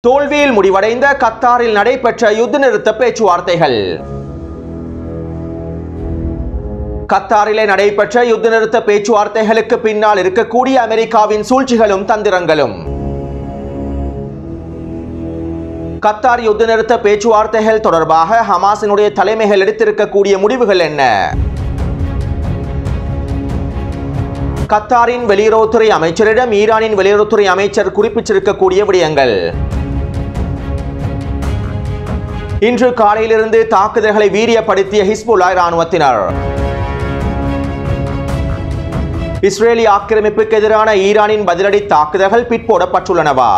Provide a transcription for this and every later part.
தோல்வியில் முடிவடைந்த கத்தாரில் நடைபெற்ற யுத்த நிறுத்த பேச்சுவார்த்தைகள். கத்தாரிலே நடைபெற்ற யுத்த நிறுத்த பேச்சுவார்த்தைகளுக்கு பின்னால் இருக்கக்கூடிய அமெரிக்காவின் சூழ்ச்சிகளும் தந்திரங்களும். கத்தார் யுத்த நிறுத்த பேச்சுவார்த்தைகள் தொடர்பாக ஹமாஸினுடைய தலைமைகள் எடுத்திருக்கக்கூடிய முடிவுகள் என்ன? கத்தாரின் வெளியுறவுத்துறை அமைச்சரிடம் ஈரானின் வெளியுறவுத்துறை அமைச்சர் குறிப்பிட்டிருக்கக்கூடிய விடயங்கள். இன்று காலையிலிருந்து தாக்குதல்களை வீரியப்படுத்திய ஹிஸ்புல்லாஹ் இராணுவத்தினர். இஸ்ரேலிய ஆக்கிரமிப்புக்கு எதிரான ஈரானின் பதிலடி தாக்குதல்கள் பிற்போடப்பட்டுள்ளனவா?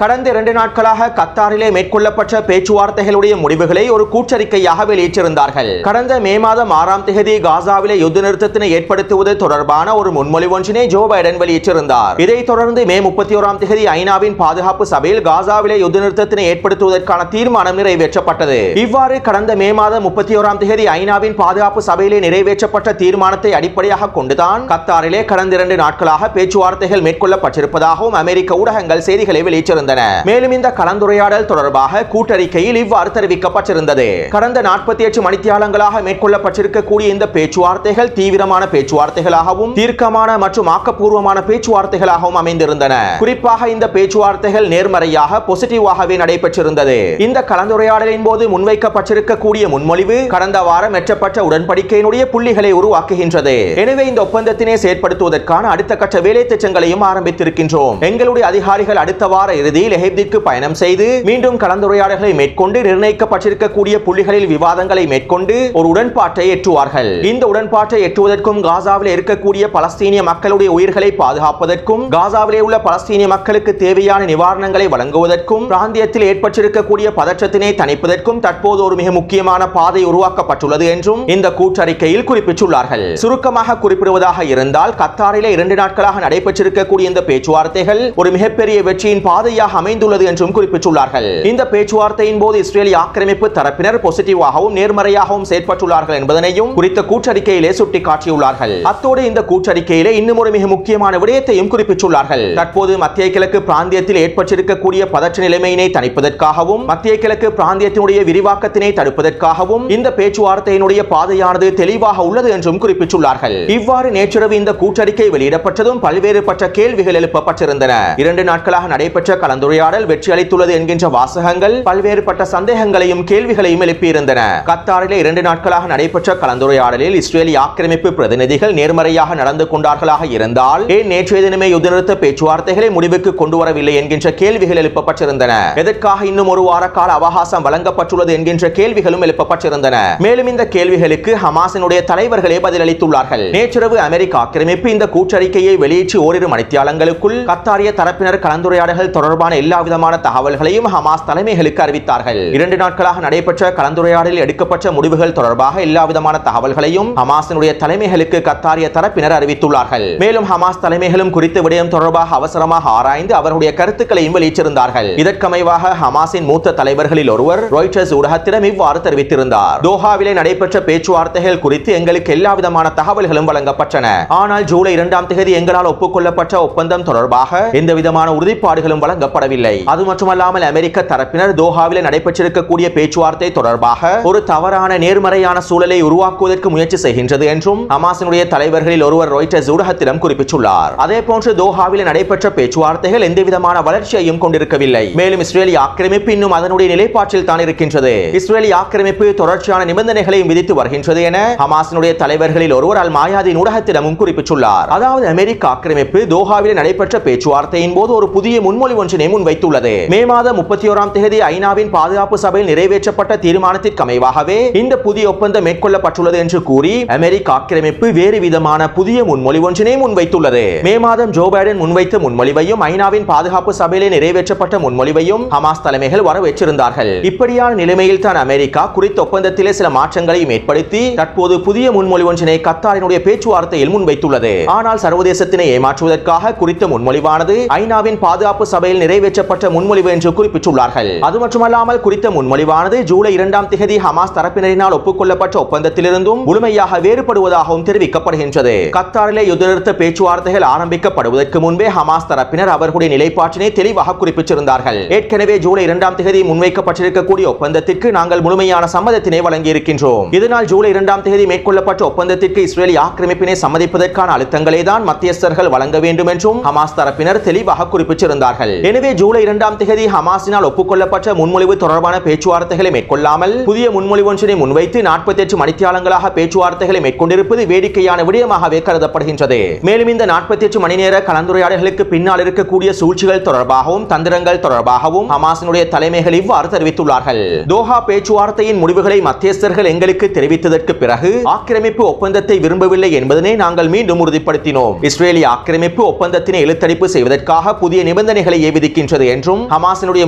கடந்த 2 நாட்களாக கத்தாரிலே மேற்கொள்ளப்பட்ட பேச்சுவார்த்தைகளுடைய முடிவுகளை ஒரு கூட்டறிக்கையாக வெளியிட்டிருந்தார்கள். கடந்த மே மாதம் 6ஆம் தேதி காசாவிலே யுத்த நிறுத்தத்தினை ஏற்படுத்துவது தொடர்பான ஒரு முன்மொழிவு ஒன்றினை ஜோ பைடன் வெளியிட்டிருந்தார். இதைத் தொடர்ந்து மே 31ஆம் தேதி ஐநாவின் பாதுகாப்பு சபையில் காசாவிலே யுத்த நிறுத்தத்தினை ஏற்படுத்துவதற்கான தீர்மானம் நிறைவேற்றப்பட்டது. இவ்வாறு கடந்த மே மாதம் 31ஆம் தேதி ஐநாவின் பாதுகாப்பு சபையிலே நிறைவேற்றப்பட்ட தீர்மானத்தை அடிப்படையாக கொண்டுதான் கத்தாரிலே கடந்த 2 நாட்களாக பேச்சுவார்த்தைகள் மேற்கொள்ளப்பட்டிருப்பதாகவும் அமெரிக்க ஊடகங்கள் செய்திகளை வெளியிட்டிருந்தன. மேலும் இந்த கலந்துரையாடல் தொடர்பாக கூட்டறிக்கையில் இவ்வாறு தெரிவிக்கப்பட்டிருந்தது. கடந்த 48 மணித்தியாலங்களாக மேற்கொள்ளப்பட்டிருக்கக்கூடிய இந்த பேச்சுவார்த்தைகள் தீவிரமான பேச்சுவார்த்தைகளாகவும் தீர்க்கமான மற்றும் ஆக்கப்பூர்வமான பேச்சுவார்த்தைகளாகவும் அமைந்திருந்தன. குறிப்பாக இந்த பேச்சுவார்த்தைகள் நேர்மறையாக பாசிட்டிவாகவே நடைபெற்றிருந்தது. இந்த கலந்துரையாடலின் போது முன்வைக்கப்பட்டிருக்கக்கூடிய முன்மொழிவு கடந்த வாரம் எட்டப்பட்ட உடன்படிக்கையினுடைய புள்ளிகளை உருவாக்குகின்றது. எனவே இந்த ஒப்பந்தத்தினை செயற்படுத்துவதற்கான அடுத்த கட்ட வேலை திட்டங்களையும் ஆரம்பித்திருக்கின்றோம். எங்களுடைய அதிகாரிகள் அடுத்த வார இறுதியில் எகிப்திற்கு பயணம் செய்து மீண்டும் கலந்துரையாடல்களை மேற்கொண்டு நிர்ணயிக்கப்பட்டிருக்கக்கூடிய புள்ளிகளில் விவாதங்களை மேற்கொண்டு ஒரு உடன்பாட்டை எட்டுவார்கள். இந்த உடன்பாட்டை எட்டுவதற்கும் காசாவில் இருக்கக்கூடிய பலஸ்தீனிய மக்களுடைய உயிர்களை பாதுகாப்பதற்கும் காசாவிலே உள்ள பலஸ்தீனிய மக்களுக்கு தேவையான நிவாரணங்களை வழங்குவதற்கும் பிராந்தியத்தில் ஏற்பட்டிருக்கக்கூடிய பதற்றத்தினை தணிப்பதற்கும் தற்போது ஒரு மிக முக்கியமான பாதை உருவாக்கப்பட்டுள்ளது என்றும் இந்த கூட்டறிக்கையில் குறிப்பிட்டுள்ளார்கள். சுருக்கமாக குறிப்பிடுவதாக இருந்தால் கத்தாரிலே 2 நாட்களாக நடைபெற்றிருக்கக்கூடிய இந்த பேச்சுவார்த்தைகள் ஒரு மிகப்பெரிய வெற்றியின் பாதையாக அமைந்துள்ளது என்றும் குறிப்பிட்டுள்ளார்கள். இந்த பேச்சுவார்த்தையின் போது இஸ்ரேலிய ஆக்கிரமிப்பு தரப்பினர் பாசிட்டிவாகவும் நேர்மறையாகவும் செயற்பட்டுள்ளார்கள் என்பதனையும் குறித்த கூட்டறிக்கையிலே சுட்டிக்காட்டியுள்ளார்கள். அத்தோடு இந்த கூட்டறிக்கையிலே இன்னும் ஒரு மிக முக்கியமான விடயத்தையும் குறிப்பிட்டுள்ளார்கள். தற்போது மத்திய கிழக்கு பிராந்தியத்தில் ஏற்பட்டிருக்கக்கூடிய பதற்ற நிலைமையினை தணிப்பதற்காகவும் மத்திய கிழக்கு பிராந்தியத்தினுடைய விரிவாக்கத்தினை தடுப்பதற்காகவும் இந்த பேச்சுவார்த்தையினுடைய பாதையானது தெளிவாக உள்ளது என்றும் குறிப்பிட்டுள்ளார்கள். இவ்வாறு நேற்றிரவு இந்த கூட்டறிக்கை வெளியிடப்பட்டதும் பல்வேறுபட்ட கேள்விகள் எழுப்பப்பட்டிருந்தன. 2 நாட்களாக நடைபெற்ற கலந்துரையாடல் வெற்றி அளித்துள்ளது என்கின்ற வாசகங்கள் பல்வேறுபட்ட சந்தேகங்களையும் கேள்விகளையும் எழுப்பியிருந்தன. கத்தாரிலே 2 நாட்களாக நடைபெற்ற கலந்துரையாடலில் இஸ்ரேலிய ஆக்கிரமிப்பு பிரதிநிதிகள் நேர்மறையாக நடந்து கொண்டார்களாக இருந்தால் ஏன் நேற்றைய தினமே யுத்த நிறுத்த பேச்சுவார்த்தைகளை முடிவுக்கு கொண்டு வரவில்லை என்கின்ற கேள்விகள் எழுப்பப்பட்டிருந்தன. எதற்காக இன்னும் ஒரு வார கால அவகாசம் வழங்கப்பட்டுள்ளது என்கின்ற கேள்விகளும் எழுப்பப்பட்டிருந்தன. மேலும் இந்த கேள்விகளுக்கு ஹமாஸினுடைய தலைவர்களே பதிலளித்துள்ளார்கள். நேற்றிரவு அமெரிக்க ஆக்கிரமிப்பு இந்த கூட்டறிக்கையை வெளியிட்டு ஓரிரு மணித்தியாலங்களுக்குள் கத்தாரிய தரப்பினர் கலந்துரையாடல்கள் தொடர்பான எல்லா விதமான தகவல்களையும் ஹமாஸ் தலைமைகளுக்கு அறிவித்தார்கள். 2 நாட்களாக நடைபெற்ற கலந்துரையாடலில் எடுக்கப்பட்ட முடிவுகள் தொடர்பாக எல்லா விதமான தகவல்களையும் ஹமாஸினுடைய தலைமைகளுக்கு கத்தாரிய தரப்பினர் அறிவித்துள்ளார்கள். மேலும் ஹமாஸ் தலைமைகளும் குறித்த விடயம் தொடர்பாக அவசரமாக ஆராய்ந்து அவருடைய கருத்துக்களையும் வெளியிட்டிருந்தார்கள். இதற்கமைவாக ஹமாஸின் மூத்த தலைவர்களில் ஒருவர் ராய்ட்டர்ஸ் ஊடகத்திடம் இவ்வாறு தெரிவித்திருந்தார். தோஹாவிலே நடைபெற்ற பேச்சுவார்த்தைகள் குறித்து எங்களுக்கு எல்லா விதமான தகவல்களும் வழங்கப்பட்டன. ஆனால் ஜூலை 2ஆம் தேதி எங்களால் ஒப்புக்கொள்ளப்பட்ட ஒப்பந்தம் தொடர்பாக எந்த விதமான உறுதிப்பாடுகளும் வழங்கப்படவில்லை. அது மட்டுமல்லாமல் அமெரிக்க தரப்பினர் தோஹாவிலே நடைபெற்றிருக்கக்கூடிய பேச்சுவார்த்தை தொடர்பாக ஒரு தவறான நேர்மறையான சூழலை உருவாக்குவதற்கு முயற்சி செய்கின்றது என்றும் ஹமாஸினுடைய தலைவர்களில் ஒருவர் ராய்ட்டர்ஸ் ஊடகத்திடம் குறிப்பிட்டுள்ளார். அதேபோன்று தோஹாவிலே நடைபெற்ற பேச்சுவார்த்தைகள் எந்தவிதமான வளர்ச்சியையும் கொண்டிருக்கவில்லை. மேலும் இஸ்ரேலிய ஆக்கிரமிப்பு இன்னும் அதனுடைய நிலைப்பாட்டில் தான் இருக்கின்றது. இஸ்ரேலிய ஆக்கிரமிப்பு தொடர்ச்சியான நிபந்தனைகளையும் விதித்து வருகின்றது என ஹமாஸினுடைய தலைவர்களில் ஒருவர் அல் மாயாதின் ஊடகத்திடமும் குறிப்பிட்டுள்ளார். அதாவது அமெரிக்க ஆக்கிரமிப்பு தோஹாவிலே நடைபெற்ற பேச்சுவார்த்தையின் போது ஒரு புதிய முன்மொழிவு ஒன்றினை முன்வைத்துள்ளது. மே மாதம் 31ஆம் தேதி ஐநாவின் பாதுகாப்பு சபையில் நிறைவேற்றப்பட்ட தீர்மானத்திற்கு அமைவாகவே இந்த புதிய ஒப்பந்தம் மேற்கொள்ளப்பட்டுள்ளது என்று கூறி அமெரிக்க ஆக்கிரமிப்பு வேறு விதமான புதிய முன்மொழிவு ஒன்றினை முன்வைத்துள்ளது. மே மாதம் ஜோ பைடன் முன்வைத்த முன்மொழிவையும் ஐநாவின் பாதுகாப்பு சபையிலே நிறைவேற்றப்பட்ட முன்மொழிவையும் ஹமாஸ் தலைமைகள் வரவேற்றிருந்தார்கள். இப்படியான நிலைமையில் தான் அமெரிக்கா குறித்த ஒப்பந்தத்திலே சில மாற்றங்களை ஏற்படுத்தி தற்போது புதிய முன்மொழிவு ஒன்றினை கத்தாரினுடைய பேச்சுவார்த்தையில் முன்வைத்துள்ளது. ஆனால் சர்வதேசத்தினை ஏமாற்றுவதற்காக குறித்த முன்மொழிவானது ஐநாவின் பாதுகாப்பு சபையில் நிறைவேற்றப்பட்ட முன்மொழிவு என்று குறிப்பிட்டுள்ளார்கள். அது மட்டுமல்லாமல் குறித்த முன்மொழிவானது ஜூலை 2ஆம் தேதி ஹமாஸ் தரப்பினரினால் ஒப்புக்கொள்ளப்பட்ட ஒப்பந்தத்திலிருந்தும் முழுமையாக வேறுபடுவதாகவும் தெரிவிக்கப்படுகின்றது. கத்தாரிலே யுத்த நிறுத்த பேச்சுவார்த்தைகள் ஆரம்பிக்கப்படுவதற்கு முன்பே ஹமாஸ் தரப்பினர் அவர்களுடைய நிலைப்பாட்டினை தெளிவாக குறிப்பிட்டிருந்தார்கள். ஏற்கனவே ஜூலை 2ஆம் தேதி முன்வைக்கப்பட்டிருக்கக்கூடிய ஒப்பந்தத்திற்கு நாங்கள் முழுமையான சம்மதத்தினை வழங்கியிருக்கின்றோம். இதனால் ஜூலை 2ஆம் தேதி மேற்கொள்ளப்பட்ட ஒப்பந்தத்திற்கு இஸ்ரேலி ஆக்கிரமிப்பினை சம்மதிப்பதற்கான அழுத்தங்களை தான் மத்தியஸ்தர்கள் வழங்க வேண்டும் என்றும் ஹமாஸ் தரப்பினர் தெளிவாக குறிப்பிட்டிருந்தார்கள். எனவே ஜூலை 2ஆம் தேதி ஹமாஸினால் ஒப்புக்கொள்ளப்பட்ட முன்மொழிவு தொடர்பான பேச்சுவார்த்தைகளை மேற்கொள்ளாமல் புதிய முன்மொழிவு ஒன்றினை முன்வைத்து 48 மணித்தியாலங்களாக பேச்சுவார்த்தைகளை மேற்கொண்டிருப்பது வேடிக்கையான விடயமாகவே கருதப்படுகின்றது. மேலும் இந்த 48 மணி நேர கலந்துரையாடல்களுக்கு பின்னால் இருக்கக்கூடிய சூழ்ச்சிகள் தொடர்பாகவும் தந்திரங்கள் தொடர்பாகவும் ஹமாஸினுடைய தலைமைகள் இவ்வாறு தெரிவித்துள்ளார்கள். தோஹா பேச்சுவார்த்தையின் முடிவுகளை மத்தியஸ்தர்கள் எங்களுக்கு தெரிவித்ததற்கு பிறகு ஆக்கிரமிப்பு ஒப்பந்தத்தை விரும்பவில்லை என்பதனை நாங்கள் மீண்டும் உறுதிப்படுத்தினோம். இஸ்ரேலி ஆக்கிரமிப்பு ஒப்பந்தத்தினை இழுத்தடிப்பு செய்வதற்காக புதிய நிபந்தனைகளை விதிக்கின்றது என்றும் ஹமாஸினுடைய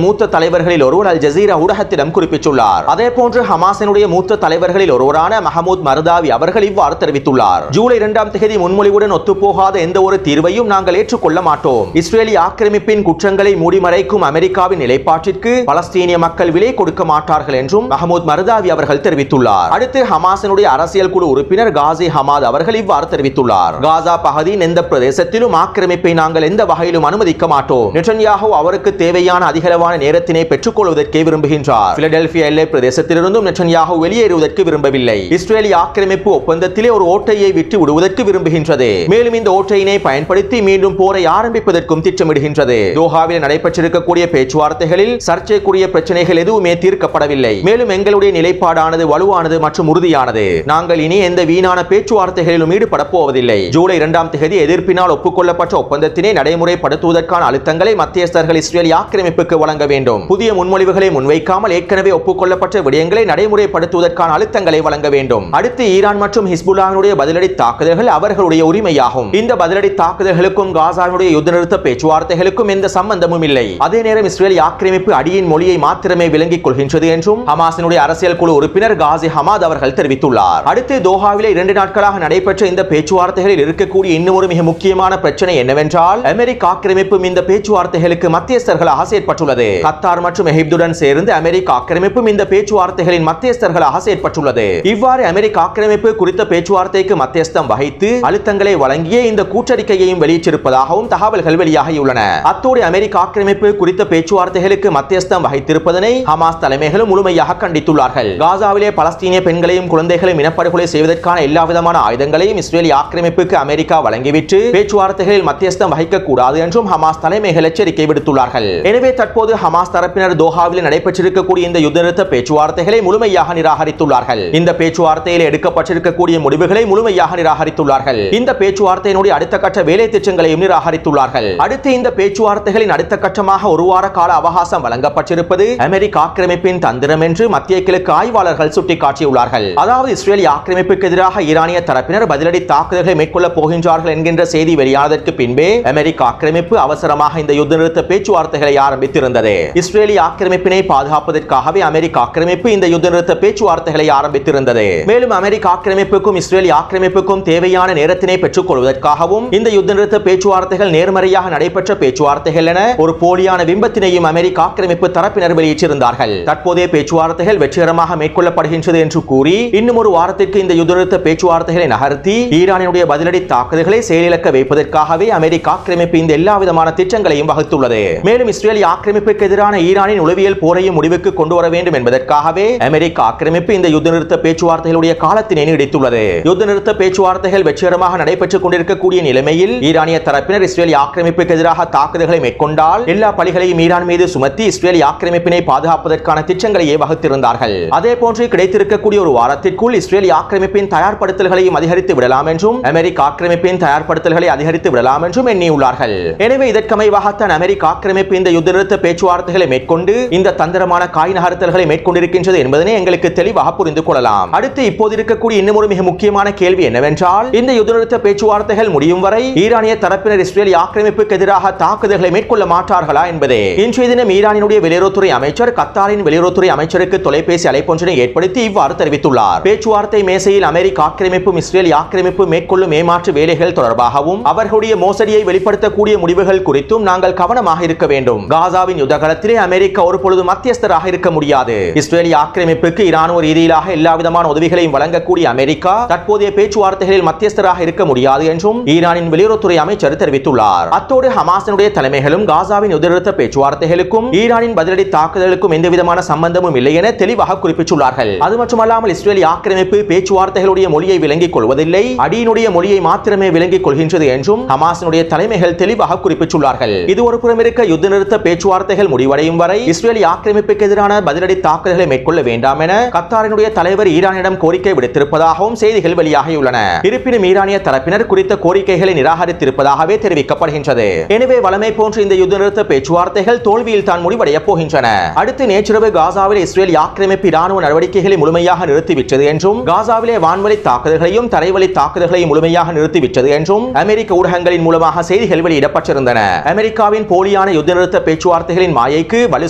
மூத்த தலைவர்களில் ஒருவர் அல் ஜசீரா ஊடகத்திடம் குறிப்பிட்டுள்ளார். அதேபோன்று ஹமாஸினுடைய மூத்த தலைவர்களில் ஒருவரான மஹமூத் மர்தாவி அவர்கள் இவ்வாறு தெரிவித்துள்ளார். ஜூலை 2ஆம் தேதி முன்மொழிவுடன் ஒத்துப்போகாத எந்த ஒரு தீர்வையும் நாங்கள் ஏற்றுக்கொள்ள மாட்டோம். இஸ்ரேலி ஆக்கிரமிப்பின் குற்றங்களை மூடிமறைக்கும் அமெரிக்காவின் நிலைப்பாட்டிற்கு பலஸ்தீனிய மக்கள் விலை கொடுக்க மாட்டார்கள் என்றும் மஹமூத் மர்தாவி அவர்கள் தெரிவித்துள்ளார். அடுத்து ஹமாஸினுடைய அரசியல் குழு உறுப்பினர் காசி ஹமாத் அவர்கள் இவ்வாறு தெரிவித்துள்ளார். காசா பகுதியின் எந்த பிரதேசத்திலும் ஆக்கிரமிப்பை நாங்கள் எந்த வகையிலும் அனுமதிக்க மாட்டோம். நெட்டன்யாஹூ அவருக்கு தேவையான அதிகளவான நேரத்தினை பெற்றுக் கொள்வதற்கே விரும்புகின்றார். பிலடெல்பியா எல்லை பிரதேசத்திலிருந்தும் நெட்டன்யாஹூ வெளியேறுவதற்கு விரும்பவில்லை. இஸ்ரேலி ஆக்கிரமிப்பு ஒப்பந்தத்திலே ஒரு ஓட்டையை விட்டு விடுவதற்கு விரும்புகின்றது. மேலும் இந்த ஓட்டையினை பயன்படுத்தி மீண்டும் போரை ஆரம்பிப்பதற்கும் திட்டமிடுகின்றது. தோஹாவில் நடைபெற்றிருக்கக்கூடிய பேச்சுவார்த்தைகளில் சர்ச்சைக்குரிய பிரச்சனைகள் எதுவுமே தீர்க்கப்படவில்லை. மேலும் எங்களுடைய நிலைப்பாடானது வலுவானது மற்றும் உறுதியானது. நாங்கள் இனி எந்த வீணான பேச்சுவார்த்தைகளிலும் ஈடுபட போவதில்லை. ஜூலை 2ஆம் தேதி எதிர்ப்பினால் ஒப்புக்கொள்ளப்பட்ட ஒப்பந்தத்தினை நடைமுறைப்படுத்துவதற்கான அழுத்தங்களை மத்தியஸ்தர்கள் இஸ்ரேலி ஆக்கிரமிப்புக்கு வழங்க வேண்டும். புதிய முன்மொழிவுகளை முன்வைக்காமல் ஏற்கனவே ஒப்புக்கொள்ளப்பட்ட விடயங்களை நடைமுறைப்படுத்துவதற்கான அழுத்தங்களை வழங்க வேண்டும். அடுத்து ஈரான் மற்றும் ஹிஸ்புல்லாஹ்வுடைய பதிலடி தாக்குதல்கள் அவர்களுடைய உரிமையாகும். இந்த பதிலடி தாக்குதல்களுக்கும் காசாவினுடைய யுத்த நிறுத்த பேச்சுவார்த்தைகளுக்கும் எந்த சம்பந்தமும் இல்லை. அதே நேரம் இஸ்ரேலி ஆக்கிரமிப்பு அடியின் மொழியை மாத்திரமே விளங்கிக் கொள்கின்றது என்றும் ஹமாஸினுடைய அரசியல் குழு உறுப்பினர் காசி ஹமாத் அவர்கள் தெரிவித்துள்ளார். அடுத்து தோஹாவிலே 2 நாட்களாக நடைபெற்ற இந்த பேச்சுவார்த்தைகளில் இருக்கக்கூடிய இன்னும் ஒரு மிக முக்கியமான பிரச்சனை என்னவென்றால் அமெரிக்க ஆக்கிரமிப்பும் இந்த பேச்சுவார்த்தைகளுக்கு மத்தியஸ்தர்களாக செயற்பட்டுள்ளது. கத்தார் மற்றும் எகிப்துடன் சேர்ந்து அமெரிக்க ஆக்கிரமிப்பும் இந்த பேச்சுவார்த்தைகளின் மத்தியஸ்தர்களாக செயற்பட்டுள்ளது. இவ்வாறு அமெரிக்க ஆக்கிரமிப்பு குறித்த பேச்சுவார்த்தைக்கு மத்தியஸ்தம் வகித்து அழுத்தங்களை வழங்கிய இந்த கூட்டறிக்கையையும் வெளியிட்டிருப்பதாகவும் தகவல்கள் வெளியாகியுள்ளன. அத்தோடு அமெரிக்க ஆக்கிரமிப்பு குறித்த பேச்சுவார்த்தைகளுக்கு மத்தியஸ்தம் வகித்திருப்பதனை ஹமாஸ் தலைமைகளும் முழுமையாக கண்டித்துள்ளார்கள். காசாவிலே பலஸ்தீனிய பெண்களையும் குழந்தைகளையும் இனப்படுகொலை செய்வதற்கான எல்லா விதமான ஆயுதங்களையும் இஸ்ரேலி ஆக்கிரமிப்புக்கு அமெரிக்கா வழங்கிவிட்டு பேச்சுவார்த்தைகளில் மத்தியஸ்தம் வகிக்க கூடாது என்றும் ஹமாஸ் தலைமைகள் எச்சரிக்கை விடுத்துள்ளார்கள். எனவே தற்போது ஹமாஸ் தரப்பினர் தோஹாவில் நடைபெற்றிருக்கக்கூடிய இந்த யுத்த நிறுத்த பேச்சுவார்த்தைகளை முழுமையாக நிராகரித்துள்ளார்கள். இந்த பேச்சுவார்த்தையில் எடுக்கப்பட்டிருக்கக்கூடிய முடிவுகளை முழுமையாக நிராகரித்துள்ளார்கள். இந்த பேச்சுவார்த்தையினுடைய அடுத்த கட்ட வேலை திட்டங்களையும் நிராகரித்துள்ளார்கள். அடுத்து இந்த பேச்சுவார்த்தைகளின் அடுத்த கட்டமாக ஒரு வார கால அவகாசம் வழங்கப்பட்டிருப்பது அமெரிக்க ஆக்கிரமிப்பின் தந்திரம் என்று மத்திய கிழக்கு ஆய்வாளர்கள் சுட்டிக்காட்டியுள்ளார்கள். அதாவது இஸ்ரேலி ஆக்கிரமிப்புக்கு எதிராக ஈரானிய தரப்பினர் பதிலடி தாக்குதல்களை மேற்கொள்ள போகின்றார்கள் என்கின்ற செய்தி வெளியானதற்கு பின்பே அமெரிக்க ஆக்கிரமிப்பு அவசரமாக இந்த யுத்த நிறுத்த பேச்சுவார்த்தைகளை ஆரம்பித்திருந்தது. இஸ்ரேலி ஆக்கிரமிப்பினை பாதுகாப்பதற்காகவே அமெரிக்க ஆக்கிரமிப்பு இந்த யுத்த நிறுத்த பேச்சுவார்த்தைகளை ஆரம்பித்திருந்தது. மேலும் அமெரிக்க ஆக்கிரமிப்புக்கும் இஸ்ரேலி ஆக்கிரமிப்புக்கும் தேவையான நேரத்தினை பெற்றுக் கொள்வதற்காகவும் இந்த யுத்த நிறுத்த பேச்சுவார்த்தைகள் நேர்மறையாக நடைபெற்ற பேச்சுவார்த்தைகள் என ஒரு போலியான பிம்பத்தினையும் அமெரிக்க ஆக்கிரமிப்பு தரப்பினர் வெளியிட்டிருந்தார்கள். தற்போதைய பேச்சுவார்த்தைகள் வெற்றிகரமாக மேற்கொள்ளப்படுகின்றது என்று கூறி இன்னும் ஒரு வாரத்திற்கு இந்த யுத்த நிறுத்த பேச்சுவார்த்தைகளை நகர்த்தி ஈரானுடைய பதிலடி தாக்குதல்களை செயலிழக்க வைப்பதற்காகவே அமெரிக்க ஆக்கிரமிப்பு இந்த எல்லா விதமான திட்டங்களையும் வகுத்துள்ளது. மேலும் இஸ்ரேலி ஆக்கிரமிப்புக்கு எதிரான ஈரானின் உளவியல் போரையும் முடிவுக்கு கொண்டு வர வேண்டும் என்பதற்காகவே அமெரிக்க ஆக்கிரமிப்பு இந்த யுத்த நிறுத்த பேச்சுவார்த்தைகளுடைய காலத்தினை நீடித்துள்ளது. யுத்த நிறுத்த பேச்சுவார்த்தைகள் வெற்றிகரமாக நடைபெற்றுக் கொண்டிருக்கக்கூடிய நிலைமையில் ஈரானிய தரப்பினர் இஸ்ரேலி ஆக்கிரமிப்புக்கு எதிராக தாக்குதல்களை மேற்கொண்டால் எல்லா பழிகளையும் ஈரான் மீது சுமத்தி இஸ்ரேலி ஆக்கிரமிப்பினை பாதுகாப்பதற்கான திட்டங்களையே வகுத்திருந்தார்கள். அதே போன்று கிடைத்திருக்கக்கூடிய ஒரு வாரத்திற்குள் இஸ்ரேலி ஆக்கிரமிப்பின் தயார்படுத்தல்களையும் அதிகரித்து விடலாம் என்றும் அமெரிக்க ஆக்கிரமிப்பின் தயார்படுத்தல்களை அதிகரித்து விடலாம் என்றும் எண்ணியுள்ளார்கள். எனவே இதற்கமைவாகத்தான் அமெரிக்க ஆக்கிரமிப்பு இந்த யுத்த நிறுத்த பேச்சுவார்த்தைகளை மேற்கொண்டு இந்த தந்திரமான காய் நகர்த்தல்களை மேற்கொண்டிருக்கின்றது என்பதனை எங்களுக்கு தெளிவாக புரிந்து கொள்ளலாம். அடுத்து இப்போது இருக்கக்கூடிய இன்னும் ஒரு மிக முக்கியமான கேள்வி என்னவென்றால் இந்த யுத்த நிறுத்த பேச்சுவார்த்தைகள் முடியும் வரை ஈரானிய தரப்பினர் இஸ்ரேலி ஆக்கிரமிப்புக்கு எதிராக தாக்குதல்களை மேற்கொள்ள மாட்டார்களா என்பதே. இன்றைய தினம் ஈரானினுடைய வெளியுறவுத்துறை அமைச்சர் கத்தாரின் வெளியுறவுத்துறை அமைச்சருக்கு தொலைபேசி அழைப்பொன்றினை ஏற்படுத்தி இவ்வாறு தெரிவித்துள்ளார். பேச்சுவார்த்தை மேசையில் அமெரிக்க ஆக்கிரமிப்பும் இஸ்ரேலி ஆக்கிரமிப்பு மேற்கொள்ளும் ஏமாற்று வேலைகள் தொடர்பாகவும் அவர்களுடைய மோசடியை வெளிப்படுத்தக்கூடிய முடிவுகள் குறித்தும் நாங்கள் கவனமாக நிச்சயமாக இருக்க வேண்டும். காசாவின் யுத்தகலத்திலே அமெரிக்கா ஒரு பொழுது மத்தியஸ்தராக இருக்க முடியாது. இஸ்ரேலிய ஆக்கிரமிப்புக்கு இராணுவ ரீதியிலாக எல்லாவிதமான உதவிகளையும் வழங்கக்கூடிய அமெரிக்கா தற்போதைய பேச்சுவார்த்தைகளில் மத்தியஸ்தராக இருக்க முடியாது என்றும் ஈரானின் வெளியுறவுத்துறை அமைச்சர் தெரிவித்துள்ளார். அத்தோடு ஹமாஸினுடைய தலைமைகளும் காசாவின் யுத்தநிறுத்த பேச்சுவார்த்தைகளுக்கும் ஈரானின் பதிலடி தாக்குதலுக்கும் எந்தவிதமான சம்பந்தமும் இல்லை என தெளிவாக குறிப்பிட்டுள்ளார்கள். அது மட்டுமல்லாமல் இஸ்ரேலிய ஆக்கிரமிப்பு பேச்சுவார்த்தைகளுடைய மொழியை விளங்கிக் கொள்வதில்லை, அடியினுடைய மொழியை மாத்திரமே விளங்கிக் கொள்கின்றது என்றும் ஹமாஸினுடைய தலைமைகள் தெளிவாக குறிப்பிட்டுள்ளார்கள். இது ஒரு புறம் இருக்க யுத்த நிறுத்த பேச்சுவார்த்தைகள் முடிவடையும் வரை இஸ்ரேலிய ஆக்கிரமிப்புக்கு எதிரான பதிலடி தாக்குதல்களை மேற்கொள்ள வேண்டாம் என கத்தாரினுடைய தலைவர் ஈரானிடம் கோரிக்கை விடுத்திருப்பதாகவும் செய்திகள் வெளியாகியுள்ளன. இருப்பினும் ஈரானிய தரப்பினர் குறித்த கோரிக்கைகளை நிராகரித்திருப்பதாகவே தெரிவிக்கப்படுகின்றது. எனவே வளமை போன்ற இந்த யுத்த நிறுத்த பேச்சுவார்த்தைகள் தோல்வியில் தான் முடிவடைய போகின்றன. அடுத்து நேற்றிரவு காசாவில் இஸ்ரேல் ஆக்கிரமிப்பு இராணுவ நடவடிக்கைகளை முழுமையாக நிறுத்திவிட்டது என்றும் காசாவிலே வான்வழி தாக்குதல்களையும் தரைவழி தாக்குதல்களையும் முழுமையாக நிறுத்திவிட்டது என்றும் அமெரிக்க ஊடகங்களின் மூலமாக செய்திகள் வெளியிடப்பட்டிருந்தன. அமெரிக்காவின் போலியான யுத்த நிறுத்த பேச்சுவார்த்தைகளின் மாயைக்கு வலு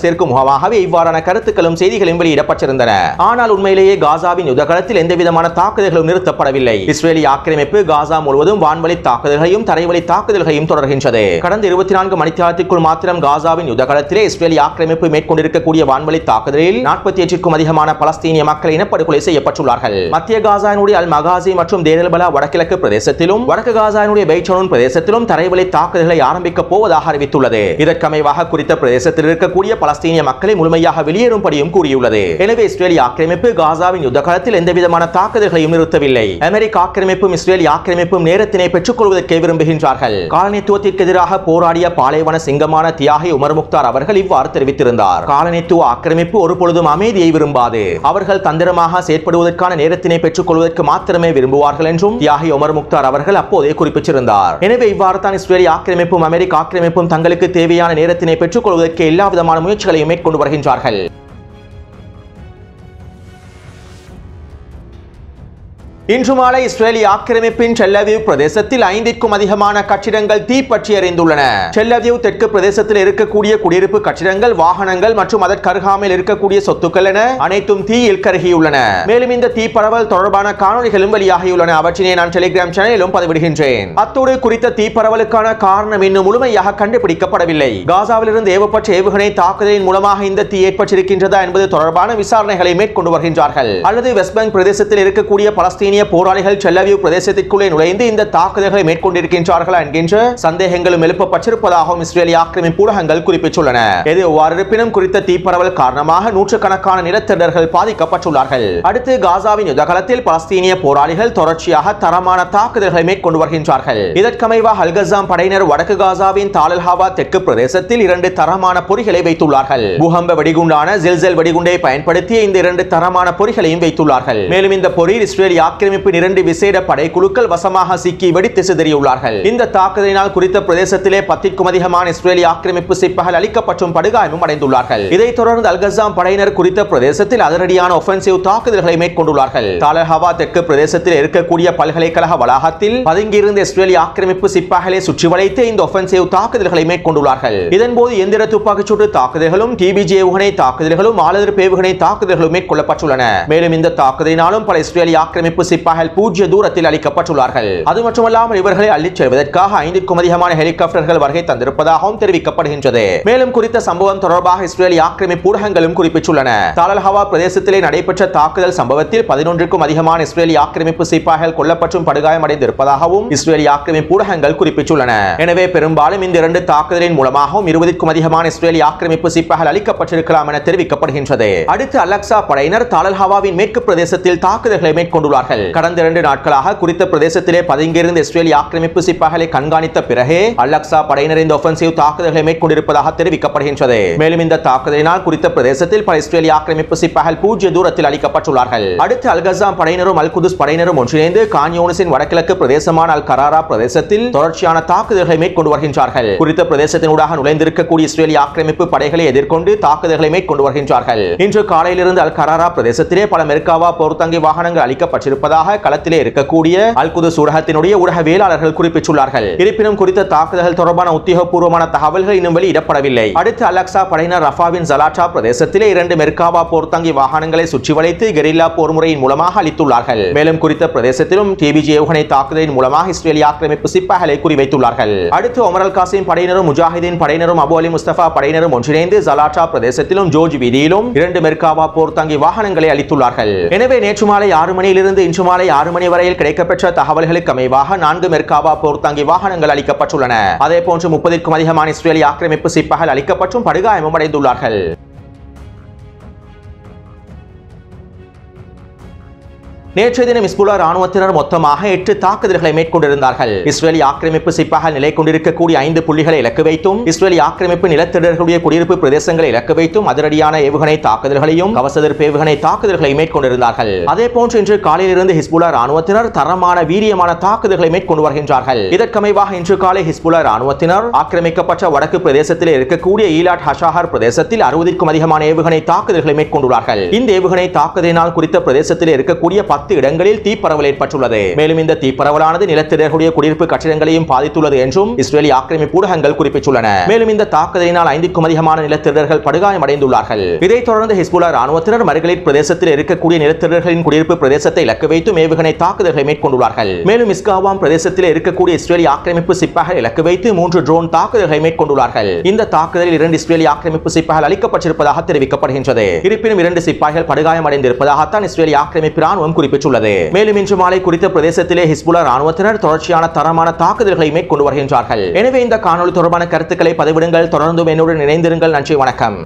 சேர்க்கும் முகமாகவே இவ்வாறான கருத்துக்களும் செய்திகளும் வெளியிடப்பட்டிருந்தன. ஆனால் உண்மையிலேயே காசாவின் யுத்தகலத்தில் எந்தவிதமான தாக்குதல்களும் நிறுத்தப்படவில்லை. இஸ்ரேலிய ஆக்கிரமிப்பு காசா முழுவதும் வான்வழி தாக்குதல்களையும் தரைவழி தாக்குதல்களையும் தொடர்கின்றது. கடந்த 24 மணித்தியாலத்திற்குள் மாத்திரம் காசாவின் யுத்தகலத்திலே இஸ்ரேலிய ஆக்கிரமிப்பு மேற்கொண்டிருக்கக்கூடிய வான்வழி தாக்குதலில் 48க்கும் அதிகமான பலஸ்தீனிய மக்கள் இனப்படுகொலை செய்யப்பட்டுள்ளார்கள். மத்திய காசாவினுடைய அல் மகாசி மற்றும் தேர் அல் பலா வடகிழக்கு பிரதேசத்திலும் வடக்கு காசாவினுடைய பெய்சனூன் பிரதேசத்திலும் தரைவழி தாக்குதல்களை ஆரம்பிக்க போவதாக அறிவித்துள்ளது. இதற்கமைவாக குறித்த பிரதேசத்தில் இருக்கக்கூடிய பலஸ்தீனிய மக்களை முழுமையாக வெளியேறும்படியும் கூறியுள்ளது. எனவே இஸ்ரேலிய ஆக்கிரமிப்பு காசாவின் யுத்தகாலத்தில் எந்தவிதமான தாக்குதல்களையும் நிறுத்தவில்லை. அமெரிக்க ஆக்கிரமிப்பும் இஸ்ரேலிய ஆக்கிரமிப்பும் நேரத்தினை பெற்றுக் கொள்வதற்கே விரும்புகின்றார்கள். காலனித்துவத்திற்கு எதிராக போராடிய பாலைவன சிங்கமான தியாகி உமர் முக்தார் அவர்கள் இவ்வாறு தெரிவித்திருந்தார். காலனித்துவ ஆக்கிரமிப்பு ஒரு பொழுதும் அமைதியை விரும்பாது. அவர்கள் தந்திரமாக செயற்படுவதற்கான நேரத்தினை பெற்றுக் கொள்வதற்கு மாத்திரமே விரும்புவார்கள் என்றும் தியாகி உமர் முக்தார் அவர்கள் அப்போதே குறிப்பிட்டிருந்தார். எனவே இவ்வாறு தான் இஸ்ரேலிய ஆக்கிரமிப்பும் அமெரிக்க ஆக்கிரமிப்பும் தங்களுக்கு தேவையான நேரத்தினை பெற்றுக் கொள்வதற்கு எல்லா விதமான முயற்சிகளையும் மேற்கொண்டு வருகின்றார்கள். இன்று மாலை இஸ்ரேலிய ஆக்கிரமிப்பின் டெல் அவீவ் பிரதேசத்தில் 5க்கும் அதிகமான கட்டிடங்கள் தீப்பற்றி எரிந்துள்ளன. டெல் அவீவ் தெற்கு பிரதேசத்தில் இருக்கக்கூடிய குடியிருப்பு கட்டிடங்கள், வாகனங்கள் மற்றும் அதற்கு அருகாமையில் இருக்கக்கூடிய சொத்துக்கள் என அனைத்தும் தீயில் கருகியுள்ளன. மேலும் இந்த தீ பரவல் தொடர்பான காணொளிகளும் வெளியாகியுள்ளன. அவற்றினை நான் டெலிகிராம் சேனலிலும் பதிவிடுகின்றேன். அத்தோடு குறித்த தீ பரவலுக்கான காரணம் இன்னும் முழுமையாக கண்டுபிடிக்கப்படவில்லை. காசாவிலிருந்து ஏவப்பட்ட ஏவுகணை தாக்குதலின் மூலமாக இந்த தீ ஏற்பட்டிருக்கின்றதா என்பது தொடர்பான விசாரணைகளை மேற்கொண்டு வருகின்றார்கள். அல்லது வெஸ்ட் பேங்க் பிரதேசத்தில் இருக்கக்கூடிய பலஸ்தீனிய போராளிகள் டெல் அவீவ் பிரதேசத்திற்குள்ளே நுழைந்து இந்த தாக்குதல்களை மேற்கொண்டிருக்கின்றார்களா என்கின்ற சந்தேகங்களும் எழுப்பப்பட்டிருப்பதாகவும் இஸ்ரேலிய ஆக்கிரமிப்பு ஊடகங்கள் குறிப்பிட்டுள்ளன. எது எவ்வாறு இருப்பினும் குறித்த தீப்பரவல் காரணமாக நூற்றுக்கணக்கான நிலத்தொடர்கள் பாதிக்கப்பட்டுள்ளார்கள். அடுத்து காசாவின் யுத்தகலத்தில் பலஸ்தீனிய போராளிகள் தொடர்ச்சியாக தரமான தாக்குதல்களை மேற்கொண்டு வருகின்றார்கள். இதற்கமைவாக அல் கஸாம் படையினர் வடக்கு காசாவின் தால் அல் ஹவா தெற்கு பிரதேசத்தில் 2 தரமான பொறிகளை வைத்துள்ளார்கள். பூகம்ப வெடிகுண்டான ஜில்சல் வெடிகுண்டை பயன்படுத்தி இந்த 2 தரமான பொறிகளையும் வைத்துள்ளார்கள். மேலும் இந்த பொறியில் இஸ்ரேலிய ஆக்கிரமிப்பின் 2 விசேட படைக்குழுக்கள் வசமாக சிக்கி வெடித்து சிதறியுள்ளார்கள். இந்த தாக்குதலினால் குறித்த பிரதேசத்திலே 10க்கும் அதிகமான இஸ்ரேலிய ஆக்கிரமிப்பு சிப்பாய்கள் அழிக்கப்பட்டும் படுகாயமும் அடைந்துள்ளார்கள். இதைத் தொடர்ந்து அல் கஸாம் படையினர் குறித்த பிரதேசத்தில் அதிரடியான ஒஃபென்சிவ் தாக்குதல்களை மேற்கொண்டுள்ளார்கள். தால் அல் ஹவா தெற்கு பிரதேசத்தில் இருக்கக்கூடிய பல்கலைக்கழக வளாகத்தில் பதுங்கியிருந்த இஸ்ரேலிய ஆக்கிரமிப்பு சிப்பாய்களை சுற்றி வளைத்து இந்த ஒஃபென்சிவ் தாக்குதல்களை மேற்கொண்டுள்ளார்கள். இதன்போது எந்திர துப்பாக்கிச்சூட்டு தாக்குதல்களும் டிபிஜி ஏவுகணை தாக்குதல்களும் ஆளெதிர்ப்பு ஏவுகணை தாக்குதல்களும் மேற்கொள்ளப்பட்டுள்ளன. மேலும் இந்த தாக்குதலினாலும் பல இஸ்ரேலிய ஆக்கிரமிப்பு சிப்பாய்கள் பூஜ்ய தூரத்தில் அளிக்கப்பட்டுள்ளார்கள். அது மட்டுமல்லாமல் இவர்களை அள்ளிச் செல்வதற்காக 5க்கும் அதிகமான ஹெலிகாப்டர்கள் வருகை தந்திருப்பதாகவும் தெரிவிக்கப்படுகின்றது. மேலும் குறித்த சம்பவம் தொடர்பாக இஸ்ரேலிய ஆக்கிரமிப்பு ஊடகங்களும் குறிப்பிட்டுள்ளன. தால் அல் ஹவா பிரதேசத்திலே நடைபெற்ற தாக்குதல் சம்பவத்தில் 11க்கும் அதிகமான இஸ்ரேலிய ஆக்கிரமிப்பு சிப்பாய்கள் கொல்லப்பட்டும் படுகாயமடைந்திருப்பதாகவும் இஸ்ரேலிய ஆக்கிரமிப்பு ஊடகங்கள் குறிப்பிட்டுள்ளன. எனவே பெரும்பாலும் இந்த 2 தாக்குதலின் மூலமாகவும் 20க்கும் அதிகமான இஸ்ரேலிய ஆக்கிரமிப்பு சிப்பாய்கள் அளிக்கப்பட்டிருக்கலாம் என தெரிவிக்கப்படுகின்றது. அடுத்து அல் அக்ஸா படையினர் தால் அல் ஹவாவின் மேற்கு பிரதேசத்தில் தாக்குதல்களை மேற்கொண்டுள்ளார்கள். கடந்த 2 நாட்களாக குறித்த பிரதேசத்திலே பதுங்கியிருந்த இஸ்ரேலிய ஆக்கிரமிப்பு சிப்பாய்களை கண்காணித்த பிறகே அல் அக்ஸா படையினர் இந்த ஒஃபென்சிவ் தாக்குதல்களை மேற்கொண்டிருப்பதாக தெரிவிக்கப்படுகின்றது. மேலும் இந்த தாக்குதலினால் குறித்த பிரதேசத்தில் பல இஸ்ரேலிய ஆக்கிரமிப்பு சிப்பாய்கள் பூஜ்ய தூரத்தில் அளிக்கப்பட்டுள்ளார்கள். அடுத்து அல் கஸாம் படையினரும் அல் குதுஸ் படையினரும் ஒன்றிணைந்து கான் யூனிஸின் வடகிழக்கு பிரதேசமான அல் கராரா பிரதேசத்தில் தொடர்ச்சியான தாக்குதல்களை மேற்கொண்டு வருகின்றார்கள். குறித்த பிரதேசத்தினூடாக நுழைந்திருக்கக்கூடிய இஸ்ரேலிய ஆக்கிரமிப்பு படைகளை எதிர்கொண்டு தாக்குதல்களை மேற்கொண்டு வருகின்றார்கள். இன்று காலையிலிருந்து அல் கராரா பிரதேசத்திலே பல மெர்காவா போர்த்தங்கி வாகனங்கள் அளிக்கப்பட்டிருப்பதாக இருப்பதாக களத்திலே இருக்கக்கூடிய அல்-குத்ஸ் ஊடகத்தினுடைய ஊடகவியலாளர்கள் குறிப்பிட்டுள்ளார்கள். இருப்பினும் குறித்த தாக்குதல்கள் தொடர்பான உத்தியோகபூர்வமான தகவல்கள் இன்னும் வெளியிடப்படவில்லை. அடுத்து அல்-அக்ஸா படையினர் ரஃபாவின் ஜலாட்டா பிரதேசத்திலே 2 மெர்காவா போர்த்தாங்கி வாகனங்களை சுற்றி வளைத்து கெரில்லா போர் முறையின் மூலமாக அளித்துள்ளார்கள். மேலும் குறித்த பிரதேசத்திலும் டிபிஜி ஏவுகணை தாக்குதலின் மூலமாக இஸ்ரேலிய ஆக்கிரமிப்பு சிப்பாய்களை குறிவைத்துள்ளார்கள். அடுத்து ஒமர் அல் காசிம் படையினரும் முஜாஹிதீன் படையினரும் அபு அலி முஸ்தபா படையினரும் ஒன்றிணைந்து ஜலாட்டா பிரதேசத்திலும் ஜோர்ஜ் வீதியிலும் 2 மெர்காவா போர்த்தாங்கி வாகனங்களை அளித்துள்ளார்கள். எனவே நேற்று மாலை 6 மணியிலிருந்து இன்று மாலை 6 மணி வரையில் கிடைக்கப்பெற்ற தகவல்களுக்கு அமைவாக 4 மெர்காவா போர்த்தாங்கி வாகனங்கள் அளிக்கப்பட்டுள்ளன. அதேபோன்று 30க்கும் அதிகமான இஸ்ரேலிய ஆக்கிரமிப்பு சிப்பாய்கள் அளிக்கப்பட்டும் படுகாயமும் அடைந்துள்ளார்கள். நேற்றைய தினம் ஹிஸ்புல்லா ராணுவத்தினர் மொத்தமாக 8 தாக்குதல்களை மேற்கொண்டிருந்தார்கள். இஸ்ரேலிய ஆக்கிரமிப்பு சிப்பாய்கள் நிலை கொண்டிருக்கக்கூடிய 5 புள்ளிகளை இலக்கு வைத்தும் இஸ்ரேலிய ஆக்கிரமிப்பு நிலத்திடர்களுடைய குடியிருப்பு பிரதேசங்களை இலக்கு வைத்தும் அதிரடியான ஏவுகணை தாக்குதல்களையும் கவசதிர்ப்பு ஏவுகணை தாக்குதல்களை மேற்கொண்டிருந்தார்கள். அதேபோன்று இன்று காலையிலிருந்து ஹிஸ்புல்லா ராணுவத்தினர் தரமான வீரியமான தாக்குதல்களை மேற்கொண்டு வருகின்றார்கள். இதற்கமைவாக இன்று காலை ஹிஸ்புல்லா ராணுவத்தினர் ஆக்கிரமிக்கப்பட்ட வடக்கு பிரதேசத்தில் இருக்கக்கூடிய ஈலாட் ஹஷாஹர் பிரதேசத்தில் 60க்கும் அதிகமான ஏவுகணை தாக்குதல்களை மேற்கொண்டுள்ளார்கள். இந்த ஏவுகணை தாக்குதலினால் குறித்த பிரதேசத்தில் இருக்கக்கூடிய 10 இடங்களில் தீப்பரவல் ஏற்பட்டுள்ளது. மேலும் இந்த தீப்பரவலானது நிலத்திடர்களுடைய குடியிருப்பு கட்டிடங்களையும் பாதித்துள்ளது என்றும் இஸ்ரேலிய ஆக்கிரமிப்பு ஊடகங்கள் குறிப்பிட்டுள்ளன. மேலும் இந்த தாக்குதலினால் 5க்கும் அதிகமான நிலத்திடர்கள் படுகாயமடைந்துள்ளார்கள். இதைத் தொடர்ந்து ஹிஸ்புல்லா ராணுவத்தினர் மர்கலிட் பிரதேசத்தில் இருக்கக்கூடிய நிலத்திடர்களின் குடியிருப்பு பிரதேசத்தை இலக்கு வைத்து ஏவுகணை தாக்குதல்களை மேற்கொண்டுள்ளார்கள். மேலும் இஸ்காவாம் பிரதேசத்தில் இருக்கக்கூடிய இஸ்ரேலிய ஆக்கிரமிப்பு சிப்பாய்கள் இலக்கு வைத்து 3 ட்ரோன் தாக்குதல்களை மேற்கொண்டுள்ளார்கள். இந்த தாக்குதலில் 2 இஸ்ரேலிய ஆக்கிரமிப்பு சிப்பாய்கள் அளிக்கப்பட்டிருப்பதாக தெரிவிக்கப்படுகின்றது. இருப்பினும் 2 சிப்பாய்கள் படுகாயமடைந்திருப்பதாகத்தான் இஸ்ரேலிய ஆக்கிரமிப்பு ராணுவம் குறிப்பிட்டுள்ளது. மேலும் இன்று மாலை குறித்த பிரதேசத்திலே ஹிஸ்புல்லா ராணுவத்தினர் தொடர்ச்சியான தரமான தாக்குதல்களை மேற்கொண்டு வருகின்றார்கள். எனவே இந்த காணொலி தொடர்பான கருத்துக்களை பதிவிடுங்கள். தொடர்ந்து என்னுடன் இணைந்திருங்கள். நன்றி, வணக்கம்.